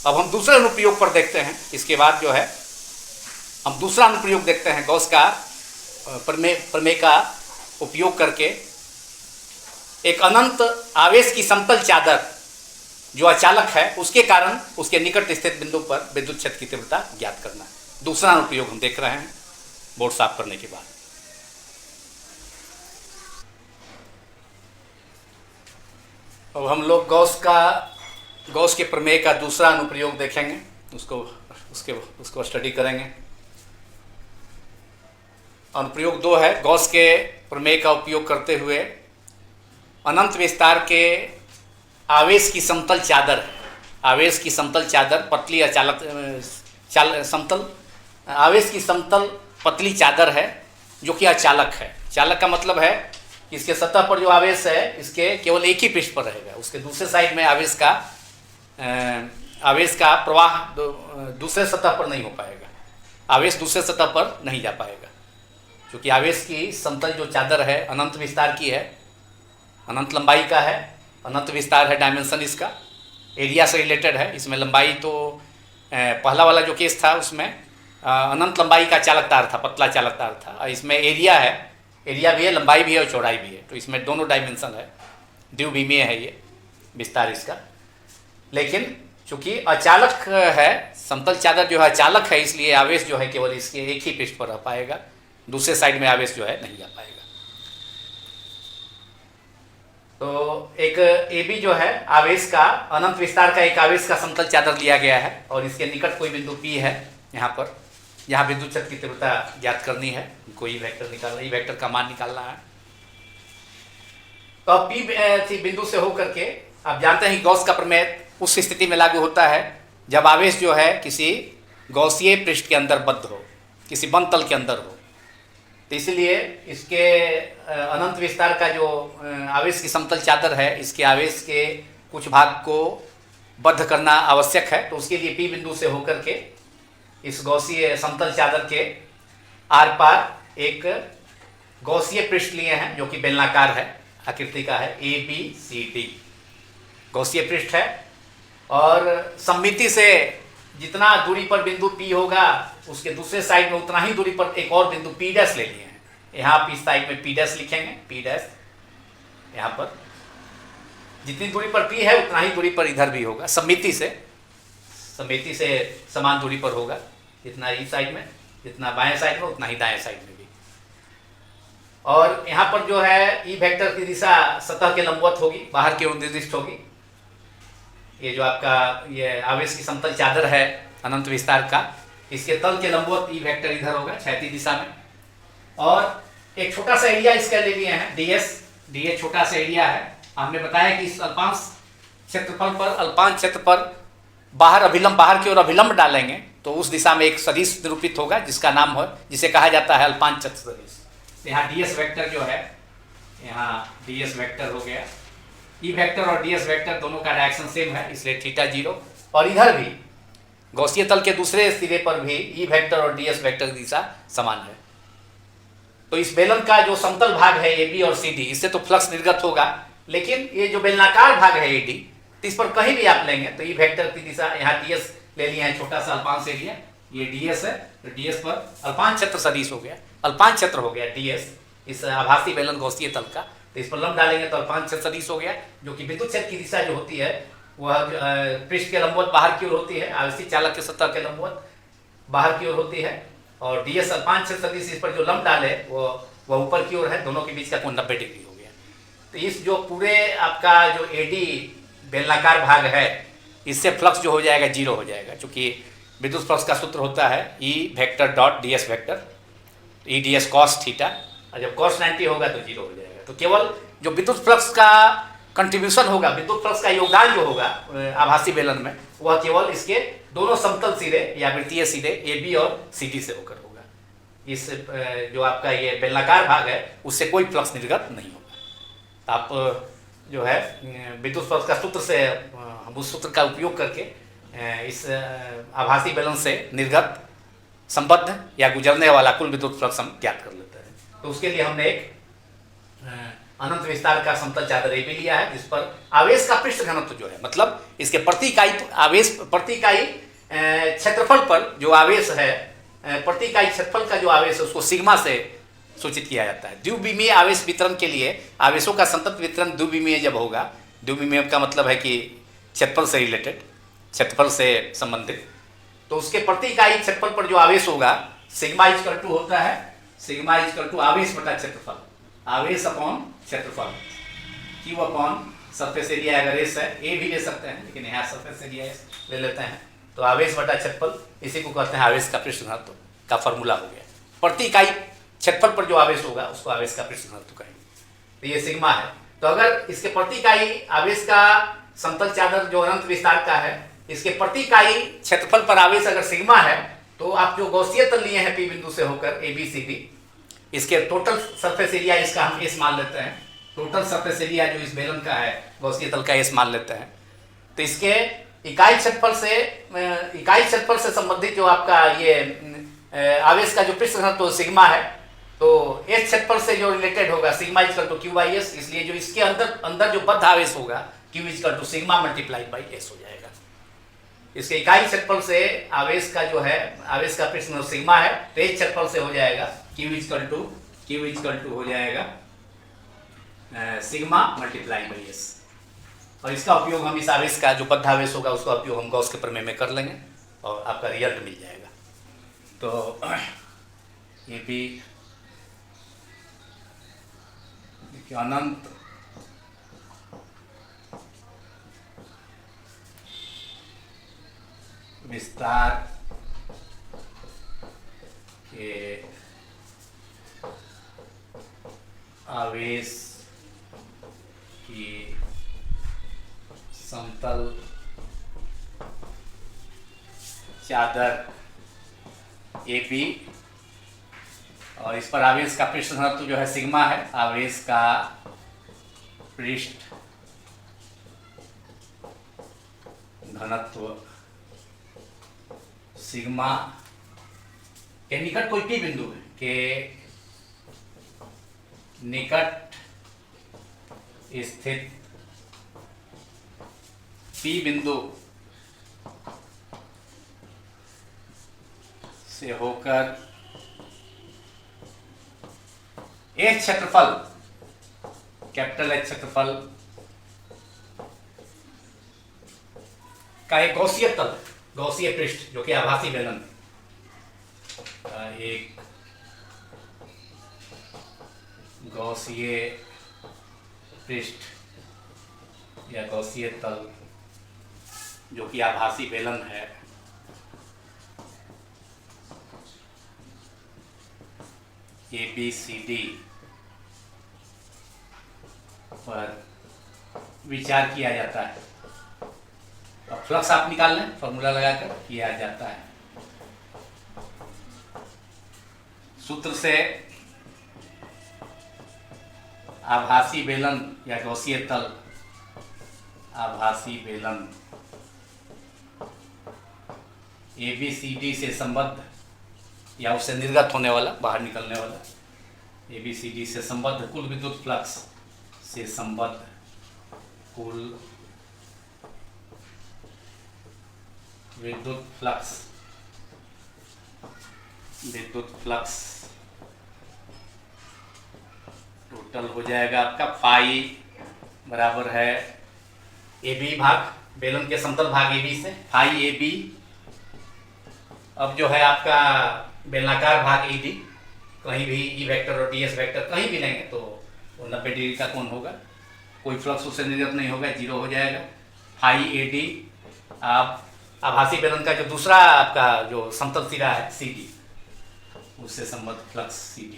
[SPEAKER 1] अब हम दूसरे अनुप्रयोग पर देखते हैं। इसके बाद जो है हम दूसरा अनुप्रयोग देखते हैं, गॉस का प्रमेय का उपयोग करके एक अनंत आवेश की समतल चादर जो अचालक है उसके कारण उसके निकट स्थित बिंदु पर विद्युत क्षेत्र की तीव्रता ज्ञात करना है। दूसरा अनुप्रयोग हम देख रहे हैं बोर्ड साफ करने के बाद। अब हम लोग गॉस के प्रमेय का दूसरा अनुप्रयोग देखेंगे, उसको स्टडी करेंगे। अनुप्रयोग 2 है, गॉस के प्रमेय का उपयोग करते हुए अनंत विस्तार के आवेश की समतल चादर, पतली अचालक समतल आवेश की समतल पतली चादर है जो कि अचालक है। चालक का मतलब है कि इसके सतह पर जो आवेश है इसके केवल एक ही पृष्ठ पर रहेगा, उसके दूसरे साइड में आवेश का प्रवाह दूसरे सतह पर नहीं हो पाएगा, आवेश दूसरे सतह पर नहीं जा पाएगा, क्योंकि आवेश की समतल जो चादर है अनंत विस्तार की है, अनंत लंबाई का है, अनंत विस्तार है, डायमेंशन इसका एरिया से रिलेटेड है। इसमें लंबाई तो पहला वाला जो केस था उसमें अनंत लंबाई का चालक तार था, पतला चालक तार था, और इसमें एरिया है, एरिया भी है, लंबाई भी है और चौड़ाई भी है, तो इसमें दोनों डायमेंशन है, द्विविमीय है ये विस्तार इसका। लेकिन चूंकि अचालक है, समतल चादर जो है अचालक है, इसलिए आवेश जो है केवल इसके एक ही पृष्ठ पर रह पाएगा, दूसरे साइड में आवेश जो है नहीं जा पाएगा। तो एक AB जो है आवेश का, अनंत विस्तार का एक आवेश का समतल चादर लिया गया है और इसके निकट कोई बिंदु P है, यहाँ पर, यहाँ विद्युत क्षेत्र की तीव्रता ज्ञात करनी है, कोई वेक्टर निकालना, ई वेक्टर का मान निकालना है। तो अब P बिंदु से होकर के आप जानते हैं कि गॉस का प्रमेय उस स्थिति में लागू होता है जब आवेश जो है किसी गॉसीय पृष्ठ के अंदर बद्ध हो, किसी बंद तल के अंदर हो। तो इसलिए इसके अनंत विस्तार का जो आवेश की समतल चादर है, इसके आवेश के कुछ भाग को बद्ध करना आवश्यक है। तो उसके लिए P बिंदु से होकर के इस गॉसीय समतल चादर के आर पार एक गॉसीय पृष्ठ लिए हैं जो कि बेलनाकार है, आकृति का है, ABCD गॉसीय पृष्ठ है, और सममिति से जितना दूरी पर बिंदु P होगा उसके दूसरे साइड में उतना ही दूरी पर एक और बिंदु P' ले लिए हैं। यहाँ आप इस साइड में P' लिखेंगे, P', यहाँ पर जितनी दूरी पर P है उतना ही दूरी पर इधर भी होगा, सममिति से समान दूरी पर होगा, जितना इस साइड में, जितना बाएं साइड में उतना ही दाएं साइड में भी। और यहाँ पर जो है ई वेक्टर की दिशा सतह के लंबवत होगी, बाहर की ओर निर्दिष्ट होगी। ये जो आपका ये आवेश की समतल चादर है अनंत विस्तार का, इसके तल के लंबवत ई वेक्टर इधर होगा क्षैतिज दिशा में। और एक छोटा सा एरिया इसका ले लिए हैं, ds छोटा सा एरिया है। हमने बताया कि इस अल्पांश क्षेत्र पर बाहर की ओर अभिलंब डालेंगे तो उस दिशा में एक सदिश निरूपित होगा जिसका नाम है, जिसे कहा जाता है अल्पांश क्षेत्र सदिश। यहाँ ds वेक्टर जो है, यहाँ ds वेक्टर हो गया, ई वेक्टर और ds वेक्टर दोनों का डायरेक्शन सेम है, इसलिए थीटा 0। और इधर भी गॉसीय तल के दूसरे सिरे पर भी ई वेक्टर और ds वेक्टर की दिशा समान है। तो इस बेलन का जो समतल भाग है AB और CD, इससे तो फ्लक्स निर्गत होगा, लेकिन ये जो बेलनाकार भाग है AD, तो इस पर कहीं भी आप लेंगे तो ई वेक्टर की दिशा, यहाँ ds ले लिया है छोटा सा अल्पांश एरिया, ये ds है, तो ds पर अल्पांश क्षेत्र सदिश हो गया, अल्पांश क्षेत्र हो गया ds इस आभासी बेलन गॉसीय तल का। तो इस पर लंब डालेंगे तो अल्पांश क्षेत्र सदिश हो गया, जो कि विद्युत क्षेत्र की दिशा जो होती है वह पृष्ठ के लंबवत बाहर की ओर होती है, आवेशी चालक के सतह के लंबवत बाहर की ओर होती है। और ds अल्पांश क्षेत्र सदिश इस पर जो लंब डाले वह ऊपर की ओर है, दोनों के बीच का कोण 90 डिग्री हो गया। तो इस जो पूरे आपका जो AD बेलनाकार भाग है, इससे फ्लक्स जो हो जाएगा 0 हो जाएगा, क्योंकि विद्युत फ्लक्स का सूत्र होता है E vector dot ds vector, E ds cos theta, और जब cos 90 होगा तो 0 हो जाएगा। तो केवल जो विद्युत फ्लक्स का कंट्रीब्यूशन होगा, विद्युत फ्लक्स का योगदान जो होगा आभासी बेलन में, वह केवल इसके दोनों समतल सिरे या वृत्तीय सिरे AB और CD से होकर होगा। इस जो आपका ये बेलनाकार भाग है उससे कोई फ्लक्स निर्गत नहीं होगा। आप जो है विद्युत फ्लक्स का सूत्र से, हम उस सूत्र का उपयोग करके इस आभासी बेलन से निर्गत, संबद्ध या गुजरने वाला कुल विद्युत फ्लक्स हम ज्ञात कर लेते हैं। तो उसके लिए हमने एक अनंत विस्तार का समतल चादर AB लिया है, जिस पर आवेश का पृष्ठ घनत्व जो है, मतलब इसके प्रति इकाई क्षेत्रफल पर जो आवेश है, प्रति इकाई क्षेत्रफल का जो आवेश है उसको सिग्मा से सूचित किया जाता है। द्विविमीय आवेश वितरण के लिए आवेशों का संतत वितरण द्विविमीय जब होगा, द्विविमीय का मतलब है कि क्षेत्रफल से रिलेटेड, क्षेत्रफल से संबंधित, तो उसके प्रति इकाई क्षेत्रफल पर जो आवेश होगा सिग्मा इक्वल टू होता है, सिग्मा इक्वल टू आवेश बटा क्षेत्रफल, आवेश अपॉन क्षेत्रफल, Q अपॉन सरफेस एरिया। अगर एस है A भी ले सकते हैं, लेकिन यहाँ सरफेस एरिया ले लेते हैं, तो आवेश बटा क्षेत्रफल, इसी को कहते हैं आवेश का पृष्ठ घनत्व का फॉर्मूला हो गया। प्रति इकाई क्षेत्रफल पर जो आवेश होगा उसको आवेश का पृष्ठ घनत्व कहेंगे। तो ये सिग्मा है। तो अगर इसके प्रति इकाई आवेश का समतल चादर जो अनंत विस्तार का है, इसके प्रति इकाई क्षेत्रफल पर आवेश अगर सिग्मा है तो आप जो गौसीय तल लिए हैं P बिंदु से होकर ABCD, इसके टोटल सरफेस एरिया इसका हम S मान लेते हैं। टोटल सरफेस एरिया जो इस बेलन का है गौसीय तल का S मान लेते हैं। तो इसके इकाई क्षेत्रफल से संबंधित जो आपका ये आवेश का जो पृष्ठ घनत्व तो सिग्मा है, तो S क्षेत्रफल से जो रिलेटेड होगा सिग्मा इक्वल टू Q/S, इसलिए जो इसके अंदर जो बद्ध आवेश होगा Q equal to sigma multiplied by S हो जाएगा। इसके इकाई क्षेत्रफल से आवेश का जो है आवेश का पृष्ठ घनत्व सिग्मा है, तो S क्षेत्रफल से हो जाएगा Q इक्वल टू हो जाएगा सिग्मा मल्टीप्लाई बाई S। और इसका उपयोग हम इस आवेश का जो बद्ध आवेश होगा उसका उपयोग हम गॉस के प्रमेय में कर लेंगे और आपका रिजल्ट मिल जाएगा। तो ये भी अनंत विस्तार के आवेश की समतल चादर AB, और इस पर आवेश का पृष्ठ घनत्व जो है सिग्मा है। आवेश का पृष्ठ घनत्व सिग्मा के निकट कोई P बिंदु है के निकट स्थित P बिंदु से होकर H क्षेत्रफल, कैपिटल H क्षेत्रफल का एक गौसीय तल, गौसीय पृष्ठ जो कि आभासी बेलन का एक गौसीय पृष्ठ या गौसीय तल जो कि आभासी बेलन है, ABCD पर विचार किया जाता है। अब फ्लक्स आप निकाल लें, फॉर्मूला लगाकर किया जाता है। सूत्र से आभासी बेलन या गौसीय तल, आभासी बेलन ABCD से संबद्ध या उससे निर्गत होने वाला, बाहर निकलने वाला, ABCD से संबद्ध कुल विद्युत फ्लक्स से संबद्ध कुल विद्युत फ्लक्स टोटल हो जाएगा आपका पाई बराबर है AB भाग बेलन के समतल भाग AB से पाई AB। अब जो है आपका बेलनाकार भाग ED, कहीं भी E वेक्टर और DS वेक्टर कहीं भी लेंगे तो वो 90 डिग्री का कोण होगा, कोई फ्लक्स उससे निर्गत नहीं होगा, जीरो हो जाएगा। फाई AD आप आभासी बेलन का जो दूसरा आपका जो समतल सिरा है CD, उससे संबद्ध फ्लक्स CD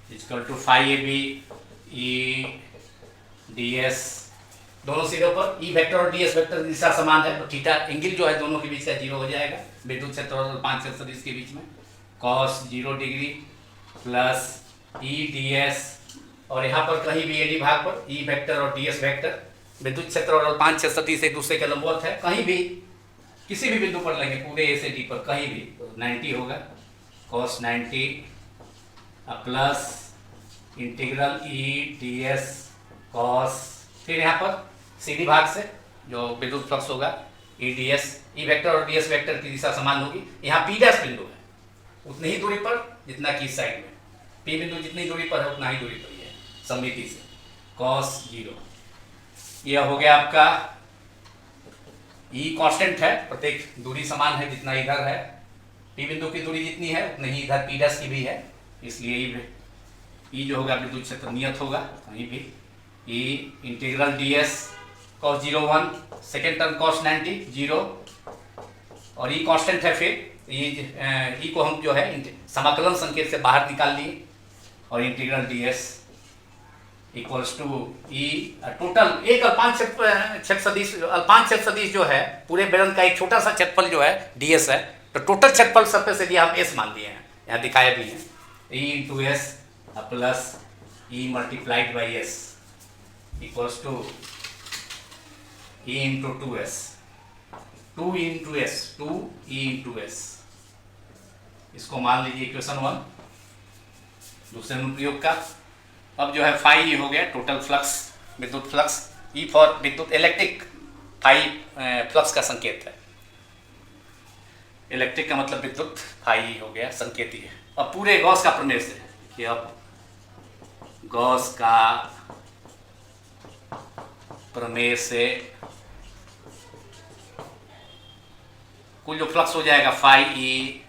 [SPEAKER 1] equal to phi AB E DS, दोनों सिरों पर E वेक्टर और DS वेक्टर की दिशा समान है तो थीटा एंगल जो है दोनों के बीच का जीरो हो जाएगा, विद्युत क्षेत्र और 5 सदिश के बीच में cos 0 degree plus E DS, और यहाँ पर कहीं भी AD भाग पर E वेक्टर और DS वेक्टर विद्युत क्षेत्र और 5 सदिश एक दूसरे के लंबवत है, कहीं भी किसी भी बिंदु पर लेंगे पूरे A से D पर कहीं भी तो 90 होगा, cos 90 plus integral E DS cos, फिर यहाँ पर CD भाग से जो विद्युत फ्लक्स होगा E DS, E वेक्टर और DS वेक्टर की दिशा समान होगी। यहाँ P डैश बिंदु है उतनी ही दूरी पर जितना कि इस साइड में, P बिंदु जितनी दूरी पर है उतना ही दूरी पर ही है सममिति से, cos 0। यह हो गया आपका E कांस्टेंट है, प्रत्येक दूरी समान है जितना इधर है, P बिंदु की दूरी जितनी है उतनी ही इधर P डैश की भी है, इसलिए E जो होगा विद्युत क्षेत्र नियत होगा कहीं भी। E integral DS cos 0 1, second term cos 90 0, और E कांस्टेंट है, फिर E को हम जो है समाकलन संकेत से बाहर निकाल लिए और integral DS equals to E total एक अल्पांश अल्पांश सदिश जो है पूरे बेलन का एक छोटा सा क्षेत्रफल जो है ds है, तो टोटल क्षेत्रफल सरफेस एरिया हम s मान लिए हैं, यहाँ दिखाया भी है e into s plus E multiplied by s equals to e into 2s 2 into s 2 e into s. इसको मान लीजिए इक्वेशन 1 दूसरे अनुप्रयोग का। अब जो है फाई हो गया टोटल फ्लक्स, विद्युत फ्लक्स, ई फॉर विद्युत इलेक्ट्रिक, फाई फ्लक्स का संकेत है, इलेक्ट्रिक का मतलब विद्युत, फाई हो गया संकेत ही है। अब पूरे गॉस का प्रमेय से कि अब गॉस का प्रमेय से कुल जो फ्लक्स हो जाएगा फाई ई,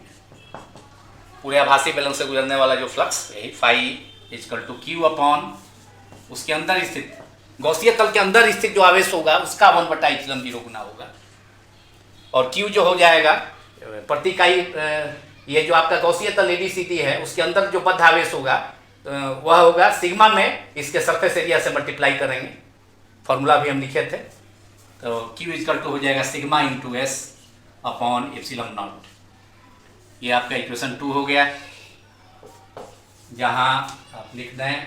[SPEAKER 1] पूरे आभासी बेलन से गुजरने वाला जो फ्लक्स यही phi equal to Q upon उसके अंदर स्थित गॉसीय तल के अंदर स्थित जो आवेश होगा उसका 1/ε0 गुना होगा, और क्यू जो हो जाएगा प्रति इकाई ये जो आपका गॉसीय तल एबीसीडी है उसके अंदर जो बद्ध आवेश होगा वह होगा सिग्मा में इसके सरफेस एरिया से मल्टीप्लाई करेंगे, फॉर्मूला भी हम लिखे थे, तो क्यू इजकल टू हो जाएगा sigma into S upon epsilon naught. ये आपका इक्वेशन 2 हो गया, जहाँ आप लिख दें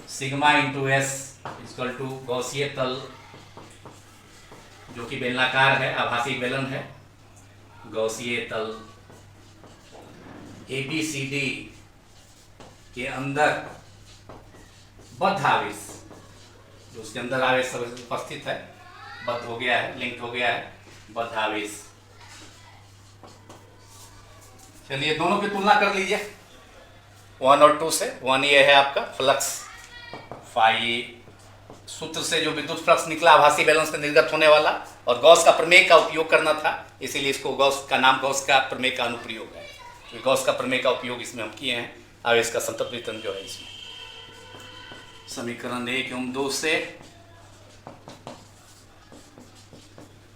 [SPEAKER 1] sigma into S equal to गॉसीय तल जो कि बेलनाकार है, आभासी बेलन है, गॉसीय तल एबीसीडी के अंदर बद्ध आवेश, जो उसके अंदर आवेश उपस्थित है, बद्ध हो गया है, लिंक हो गया है, बद्ध आवेश। चलिए दोनों की तुलना कर लीजिए 1 और 2 से। 1 ये है आपका फ्लक्स फाई, सूत्र से जो विद्युत फ्लक्स निकला आभासी बेलन से निर्गत होने वाला, और गॉस का प्रमेय का उपयोग करना था, इसीलिए इसको गॉस का नाम गॉस का प्रमेय का अनुप्रयोग है। तो गॉस का प्रमेय का उपयोग इसमें हम किए हैं, आवेश का संतत वितरण जो है इसमें। समीकरण 1 एवं 2 से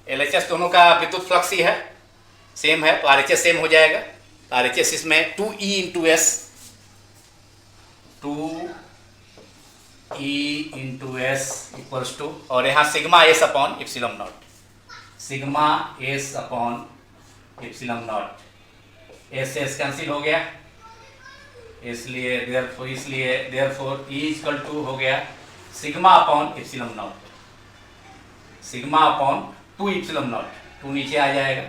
[SPEAKER 1] LHS दोनों का विद्युत फ्लक्स ही है, सेम है, तो RHS सेम हो जाएगा। तो RHS इसमें 2E into s, 2E into s equals to, और यहाँ sigma s upon epsilon naught, sigma s upon epsilon naught, s से एस कैंसिल हो गया, इसलिए देयरफॉर E इक्वल टू हो गया sigma upon epsilon naught, sigma upon 2 epsilon naught, 2 नीचे आ जाएगा,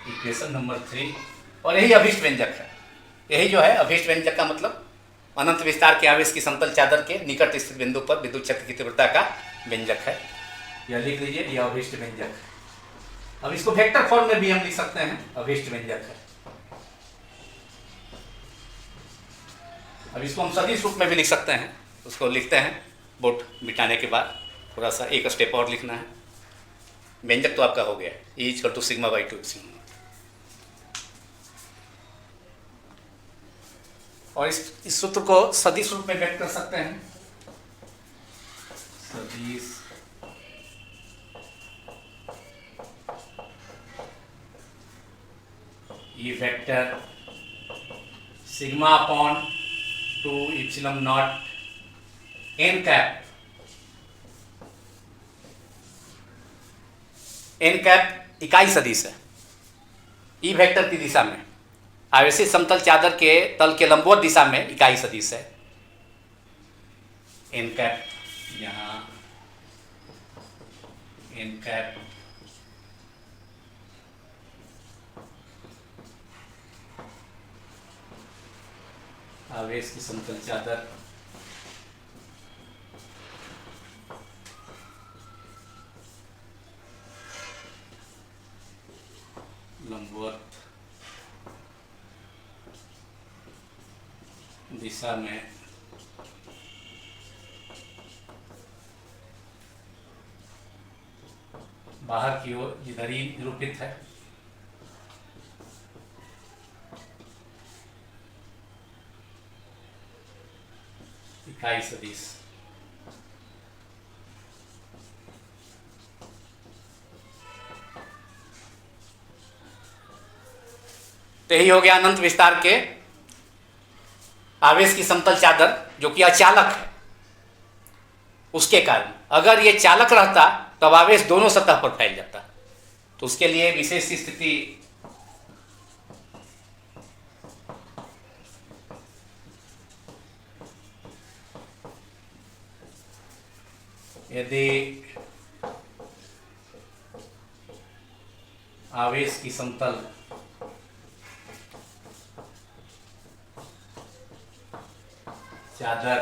[SPEAKER 1] इक्वेशन नंबर 3। और यही अभीष्ट व्यंजक है, यही जो है अभीष्ट व्यंजक का मतलब अनंत विस्तार के आवेश की समतल चादर के निकट स्थित बिंदु पर विद्युत क्षेत्र की तीव्रता का व्यंजक है। यह लिख लीजिए, यह अभीष्ट व्यंजक है। अब इसको वेक्टर फॉर्म में भी हम लिख सकते हैं, अभीष्ट व्यंजक है। अब इसको हम सदिश रूप में भी लिख सकते हैं, उसको लिखते हैं बोर्ड मिटाने के बाद, थोड़ा सा एक स्टेप और लिखना है। व्यंजक तो आपका हो गया, E equal to sigma by 2 epsilon. और इस सूत्र को सदिश रूप में व्यक्त कर सकते हैं, सदिश ये vector sigma upon 2 epsilon naught n cap, n cap इकाई सदिश है ई वेक्टर की दिशा में, आवेशित समतल चादर के तल के लंबवत दिशा में इकाई सदिश है एन कैप, यहाँ एन कैप आवेश की समतल चादर लंबवत दिशा में बाहर की ओर इधर ही निरूपित है, इकाई सदिश। तो यही हो गया अनंत विस्तार के आवेश की समतल चादर जो कि अचालक है, उसके कारण। अगर ये चालक रहता तब आवेश दोनों सतह पर फैल जाता, तो उसके लिए विशेष स्थिति यदि आवेश की समतल चादर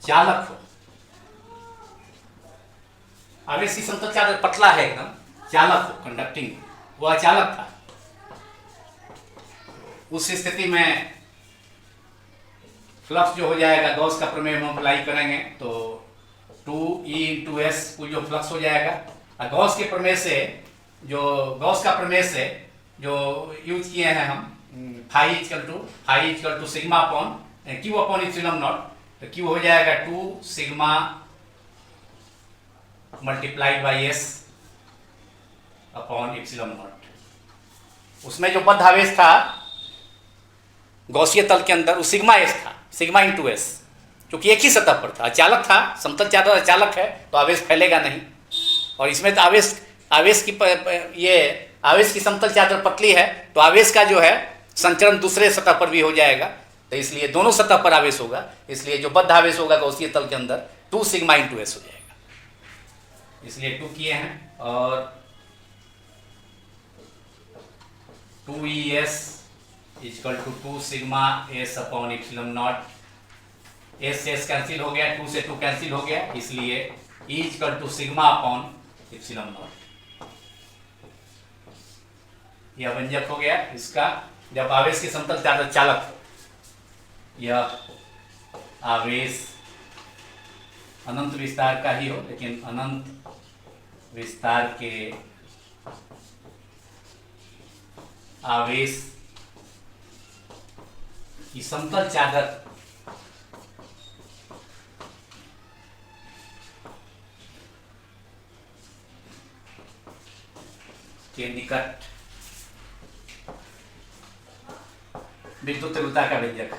[SPEAKER 1] चालक हो, आवेश की समतल चादर पतला है एकदम, चालक हो, कंडक्टिंग, वो अचालक था, उस स्थिति में फ्लक्स जो हो जाएगा, गॉस का प्रमेय हम अप्लाई करेंगे तो 2E/S कुल जो फ्लक्स हो जाएगा। और गॉस के प्रमेय से गॉस का प्रमेय से जो यूज किए हैं हम phi to sigma upon Q upon epsilon naught, तो क्यू हो जाएगा 2 sigma multiplied by s upon epsilon naught. उसमें जो बद्ध आवेश था गॉसीय तल के अंदर वो सिग्मा एस था, सिग्मा इंटू एस, क्योंकि एक ही सतह पर था, अचालक था, समतल चादर अचालक है तो आवेश फैलेगा नहीं। और इसमें तो आवेश की समतल चादर पतली है तो आवेश का जो है संचरण दूसरे सतह पर भी हो जाएगा, तो इसलिए दोनों सतह पर आवेश होगा, इसलिए जो बद्ध आवेश होगा गॉसीय तल के अंदर 2 सिग्मा इंटू एस हो जाएगा, इसलिए 2 किए हैं। और 2ES equal to 2 sigma s upon epsilon naught, s से एस कैंसिल हो गया, 2 से 2 कैंसिल हो गया, इसलिए E equal to sigma upon epsilon naught. यह व्यंजक हो गया इसका, जब आवेश की समतल चादर चालक हो। यह आवेश अनंत विस्तार का ही हो, लेकिन अनंत विस्तार के आवेश की समतल चादर के निकट विद्युत तीव्रता का व्यंजक।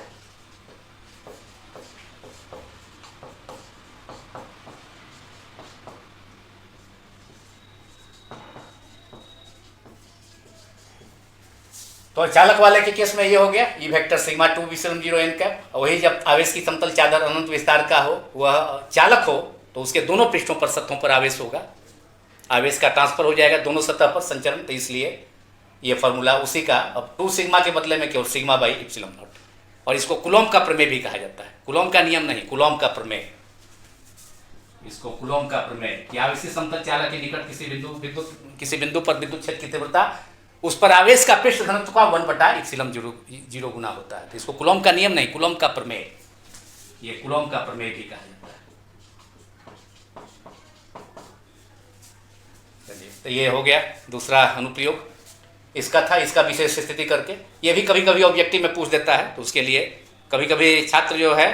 [SPEAKER 1] तो चालक वाले के केस में ये हो गया ई वेक्टर सिग्मा 2 विसरण 0 n कैप। वही जब आवेश की समतल चादर अनंत विस्तार का हो, वह चालक हो, तो उसके दोनों पृष्ठों पर सतहों पर आवेश होगा, आवेश का ट्रांसफर हो जाएगा दोनों सतह पर संचरण, तो इसलिए ये फॉर्मूला उसी का। अब 2 सिग्मा के बदले में केवल सिग्मा बाई इप्सिलॉन नॉट, और इसको कुलोम का प्रमेय भी कहा जाता है, कुलोम का नियम नहीं, कुलोम का प्रमेय, इसको कुलोम का प्रमेय कि आवेशी समतल चालक के निकट किसी बिंदु पर विद्युत क्षेत्र की तीव्रता उस पर आवेश का पृष्ठ घनत्व का 1/ε0 गुना होता है, तो इसको कुलोम का नियम नहीं, कुलोम का प्रमेय, ये कुलोम का प्रमेय भी कहा जाता है। चलिए, तो ये हो गया दूसरा अनुप्रयोग इसका था, इसका विशेष स्थिति करके। ये भी कभी कभी ऑब्जेक्टिव में पूछ देता है, तो उसके लिए कभी कभी छात्र जो है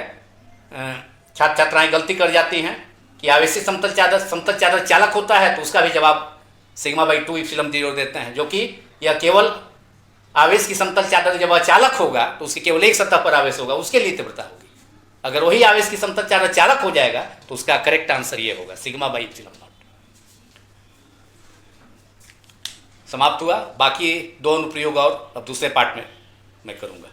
[SPEAKER 1] छात्र छात्राएं गलती कर जाती हैं कि आवेशी समतल चादर चालक होता है, तो उसका भी जवाब सिग्मा बाई 2 इप्सिलॉन 0 देते हैं, जो कि यह केवल आवेश की समतल चादर जब अचालक होगा तो उसकी केवल एक सतह पर आवेश होगा, उसके लिए तीव्रता होगी। अगर वही आवेश की समतल चादर चालक हो जाएगा तो उसका करेक्ट आंसर ये होगा सिग्मा बाई इप्सिलॉन नॉट। समाप्त हुआ, बाकी 2 अनुप्रयोग और अब दूसरे पार्ट में मैं करूंगा।